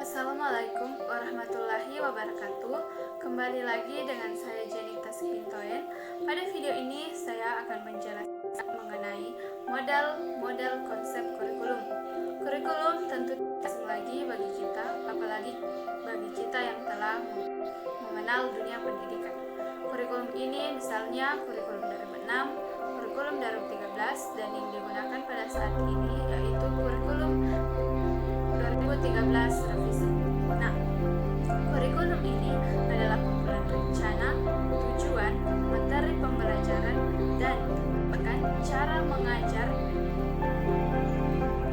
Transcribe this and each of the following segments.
Assalamualaikum warahmatullahi wabarakatuh. Kembali lagi dengan saya Jenita Sepintoen. Pada video ini saya akan menjelaskan mengenai model konsep kurikulum. Kurikulum tentu tidak asing lagi bagi kita, apalagi bagi kita yang telah mengenal dunia pendidikan. Kurikulum ini misalnya kurikulum Darab 6, kurikulum Darab 13, dan yang digunakan pada saat ini yaitu kurikulum 2013 revisi. Nah, kurikulum ini adalah kumpulan rencana, tujuan, materi pembelajaran, dan merupakan cara mengajar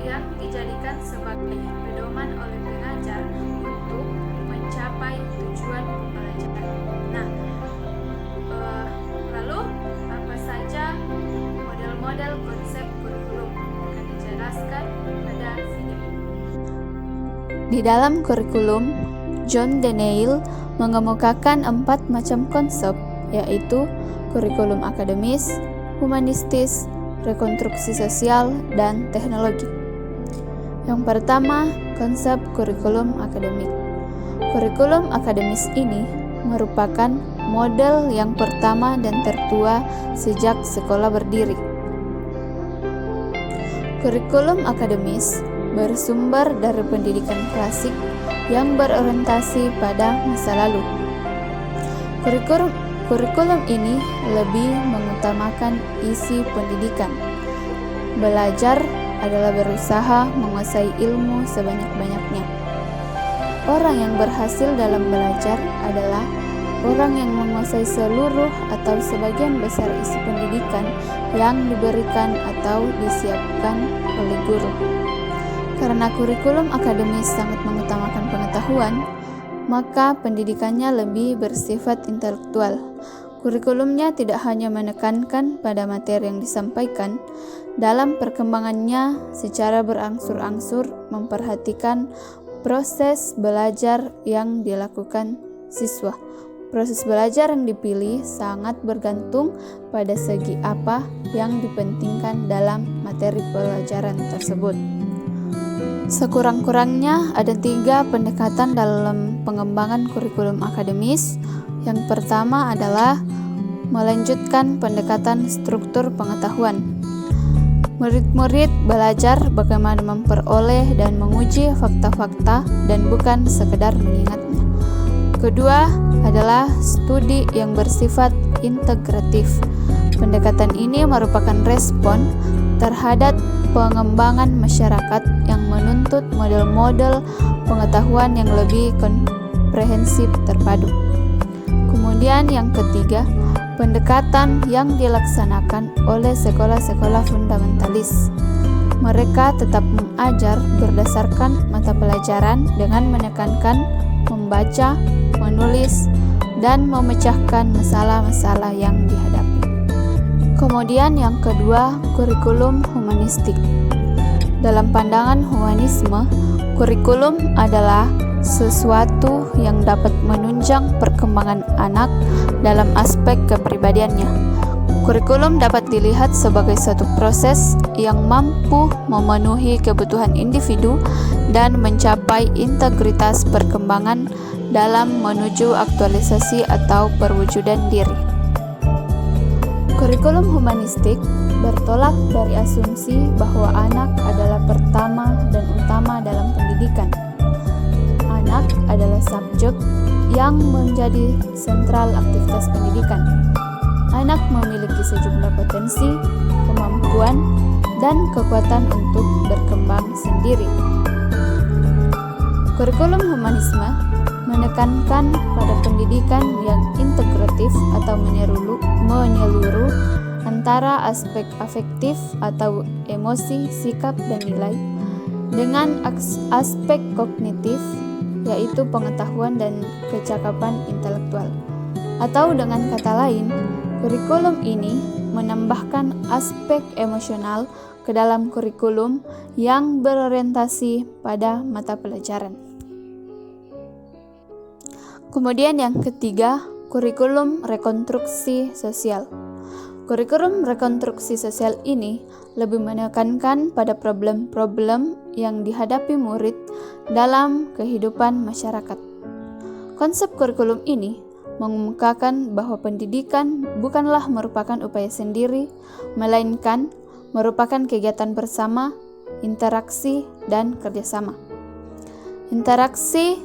yang dijadikan sebagai pedoman oleh pengajar untuk mencapai tujuan pembelajaran. Nah, lalu apa saja model-model konsep kurikulum akan dijelaskan pada video. Di dalam kurikulum, John Daniel mengemukakan 4 macam konsep, yaitu kurikulum akademis, humanistis, rekonstruksi sosial, dan teknologi. Yang pertama, konsep kurikulum akademik. Kurikulum akademis ini merupakan model yang pertama dan tertua sejak sekolah berdiri. Kurikulum akademis bersumber dari pendidikan klasik yang berorientasi pada masa lalu. Kurikulum ini lebih mengutamakan isi pendidikan. Belajar adalah berusaha menguasai ilmu sebanyak-banyaknya. Orang yang berhasil dalam belajar adalah orang yang menguasai seluruh atau sebagian besar isi pendidikan yang diberikan atau disiapkan oleh guru. Karena kurikulum akademis sangat mengutamakan pengetahuan, maka pendidikannya lebih bersifat intelektual. Kurikulumnya tidak hanya menekankan pada materi yang disampaikan, dalam perkembangannya secara berangsur-angsur memperhatikan proses belajar yang dilakukan siswa. Proses belajar yang dipilih sangat bergantung pada segi apa yang dipentingkan dalam materi pelajaran tersebut. Sekurang-kurangnya ada 3 pendekatan dalam pengembangan kurikulum akademis. Yang pertama adalah melanjutkan pendekatan struktur pengetahuan. Murid-murid belajar bagaimana memperoleh dan menguji fakta-fakta dan bukan sekedar mengingatnya. Kedua adalah studi yang bersifat integratif. Pendekatan ini merupakan respon terhadap pengembangan masyarakat yang menuntut model-model pengetahuan yang lebih komprehensif terpadu. Kemudian yang ketiga, pendekatan yang dilaksanakan oleh sekolah-sekolah fundamentalis. Mereka tetap mengajar berdasarkan mata pelajaran dengan menekankan membaca, menulis, dan memecahkan masalah-masalah yang dihadapi. Kemudian yang kedua, kurikulum humanistik. Dalam pandangan humanisme, kurikulum adalah sesuatu yang dapat menunjang perkembangan anak dalam aspek kepribadiannya. Kurikulum dapat dilihat sebagai suatu proses yang mampu memenuhi kebutuhan individu dan mencapai integritas perkembangan dalam menuju aktualisasi atau perwujudan diri. Kurikulum humanistik bertolak dari asumsi bahwa anak adalah pertama dan utama dalam pendidikan. Anak adalah subjek yang menjadi sentral aktivitas pendidikan. Anak memiliki sejumlah potensi, kemampuan, dan kekuatan untuk berkembang sendiri. Kurikulum humanisme menekankan pada pendidikan yang integratif atau menyeluruh antara aspek afektif atau emosi, sikap, dan nilai dengan aspek kognitif, yaitu pengetahuan dan kecakapan intelektual. Atau dengan kata lain, kurikulum ini menambahkan aspek emosional ke dalam kurikulum yang berorientasi pada mata pelajaran. Kemudian yang ketiga, kurikulum rekonstruksi sosial. Kurikulum rekonstruksi sosial ini lebih menekankan pada problem-problem yang dihadapi murid dalam kehidupan masyarakat. Konsep kurikulum ini mengemukakan bahwa pendidikan bukanlah merupakan upaya sendiri, melainkan merupakan kegiatan bersama, interaksi, dan kerjasama. Interaksi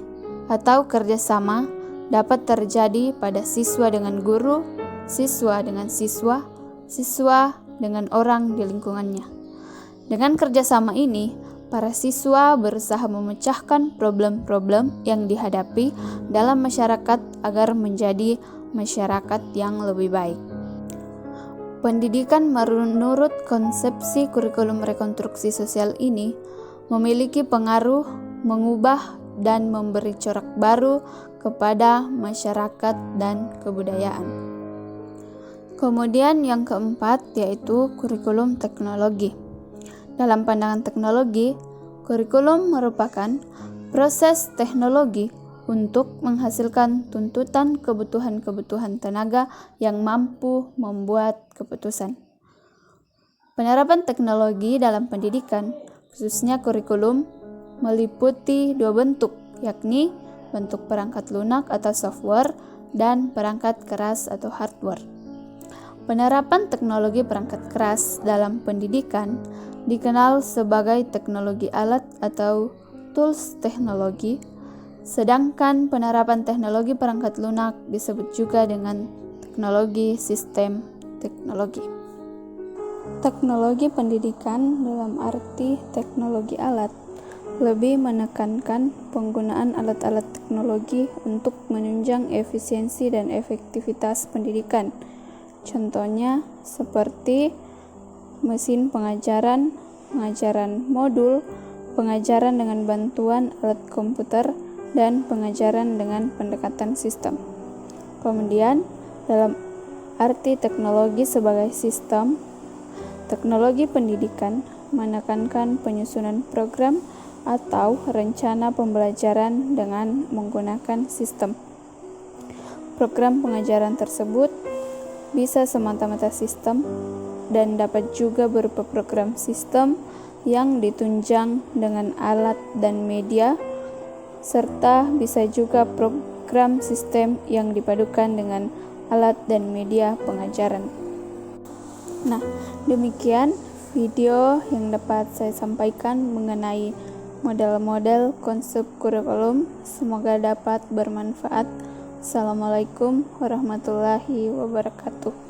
atau kerjasama dapat terjadi pada siswa dengan guru, siswa dengan siswa, siswa dengan orang di lingkungannya. Dengan kerjasama ini, para siswa berusaha memecahkan problem-problem yang dihadapi dalam masyarakat agar menjadi masyarakat yang lebih baik. Pendidikan menurut konsepsi kurikulum rekonstruksi sosial ini memiliki pengaruh mengubah dan memberi corak baru kepada masyarakat dan kebudayaan. Kemudian yang keempat yaitu kurikulum teknologi. Dalam pandangan teknologi, kurikulum merupakan proses teknologi untuk menghasilkan tuntutan kebutuhan-kebutuhan tenaga yang mampu membuat keputusan. Penerapan teknologi dalam pendidikan, khususnya kurikulum, meliputi dua bentuk, yakni bentuk perangkat lunak atau software dan perangkat keras atau hardware. Penerapan teknologi perangkat keras dalam pendidikan dikenal sebagai teknologi alat atau tools teknologi, sedangkan penerapan teknologi perangkat lunak disebut juga dengan teknologi sistem teknologi. Teknologi pendidikan dalam arti teknologi alat lebih menekankan penggunaan alat-alat teknologi untuk menunjang efisiensi dan efektivitas pendidikan. Contohnya seperti mesin pengajaran, pengajaran modul, pengajaran dengan bantuan alat komputer, dan pengajaran dengan pendekatan sistem. Kemudian, dalam arti teknologi sebagai sistem, teknologi pendidikan menekankan penyusunan program atau rencana pembelajaran dengan menggunakan sistem. Program pengajaran tersebut bisa semata-mata sistem dan dapat juga berupa program sistem yang ditunjang dengan alat dan media, serta bisa juga program sistem yang dipadukan dengan alat dan media pengajaran. Nah, demikian video yang dapat saya sampaikan mengenai model-model konsep kurikulum. Semoga dapat bermanfaat. Assalamualaikum warahmatullahi wabarakatuh.